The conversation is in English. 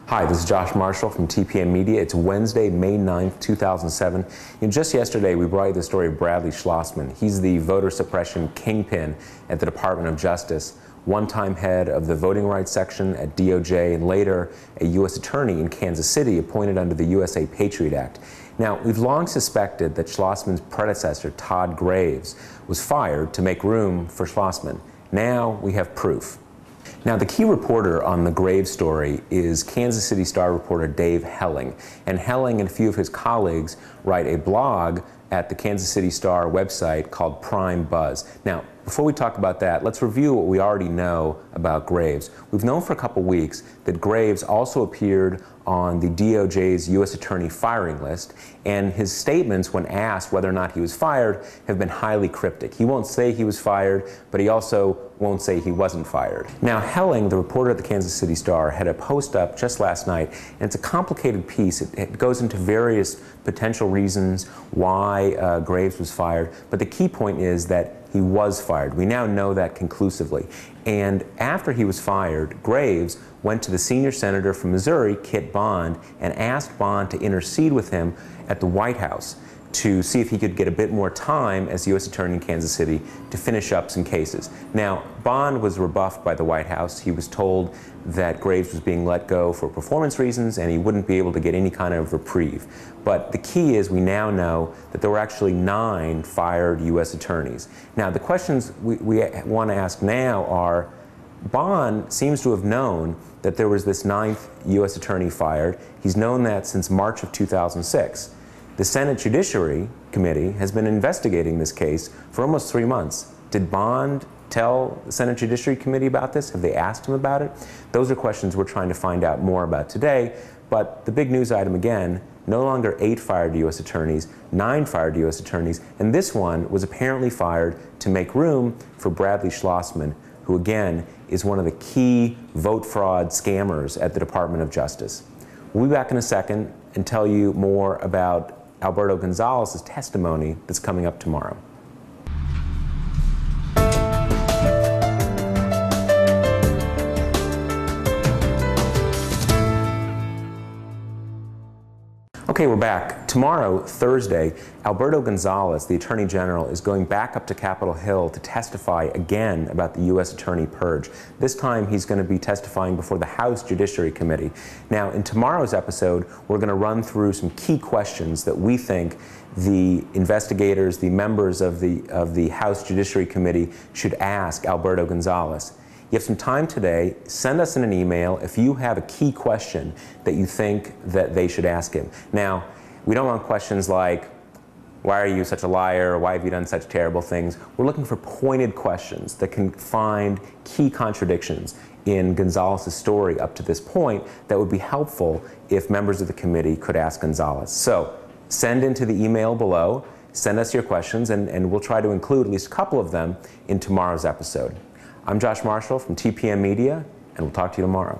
Hi, this is Josh Marshall from TPM Media. It's Wednesday, May 9th, 2007. And just yesterday, we brought you the story of Bradley Schlozman. He's the voter suppression kingpin at the Department of Justice, one-time head of the voting rights section at DOJ, and later a U.S. attorney in Kansas City appointed under the USA Patriot Act. Now, we've long suspected that Schlozman's predecessor, Todd Graves, was fired to make room for Schlozman. Now we have proof. Now, the key reporter on the Graves story is Kansas City Star reporter Dave Helling. And Helling and a few of his colleagues write a blog at the Kansas City Star website called Prime Buzz. Now, before we talk about that, let's review what we already know about Graves. We've known for a couple weeks that Graves also appeared on the DOJ's U.S. Attorney firing list, and his statements when asked whether or not he was fired have been highly cryptic. He won't say he was fired, but he also won't say he wasn't fired. Now, Helling, the reporter at the Kansas City Star, had a post up just last night, and it's a complicated piece. It goes into various potential reasons why Graves was fired, but the key point is that he was fired. We now know that conclusively. And after he was fired, Graves went to the senior senator from Missouri, Kit Bond, and asked Bond to intercede with him at the White House to see if he could get a bit more time as U.S. Attorney in Kansas City to finish up some cases. Now, Bond was rebuffed by the White House. He was told that Graves was being let go for performance reasons and he wouldn't be able to get any kind of reprieve. But the key is we now know that there were actually 9 fired U.S. attorneys. Now, the questions we want to ask now are, Bond seems to have known that there was this 9th U.S. attorney fired. He's known that since March of 2006. The Senate Judiciary Committee has been investigating this case for almost 3 months. Did Bond tell the Senate Judiciary Committee about this? Have they asked him about it? Those are questions we're trying to find out more about today. But the big news item again, no longer 8 fired U.S. attorneys, 9 fired U.S. attorneys, and this one was apparently fired to make room for Bradley Schlozman, who again is one of the key vote fraud scammers at the Department of Justice. We'll be back in a second and tell you more about Alberto Gonzalez's testimony that's coming up tomorrow. Okay, we're back. Tomorrow, Thursday, Alberto Gonzalez, the Attorney General, is going back up to Capitol Hill to testify again about the U.S. Attorney purge. This time, he's going to be testifying before the House Judiciary Committee. Now, in tomorrow's episode, we're going to run through some key questions that we think the investigators, the members of the House Judiciary Committee should ask Alberto Gonzalez. You have some time today. Send us in an email if you have a key question that you think that they should ask him. Now, we don't want questions like, why are you such a liar? Or why have you done such terrible things? We're looking for pointed questions that can find key contradictions in Gonzalez's story up to this point that would be helpful if members of the committee could ask Gonzalez. So send into the email below, send us your questions, and we'll try to include at least a couple of them in tomorrow's episode. I'm Josh Marshall from TPM Media, and we'll talk to you tomorrow.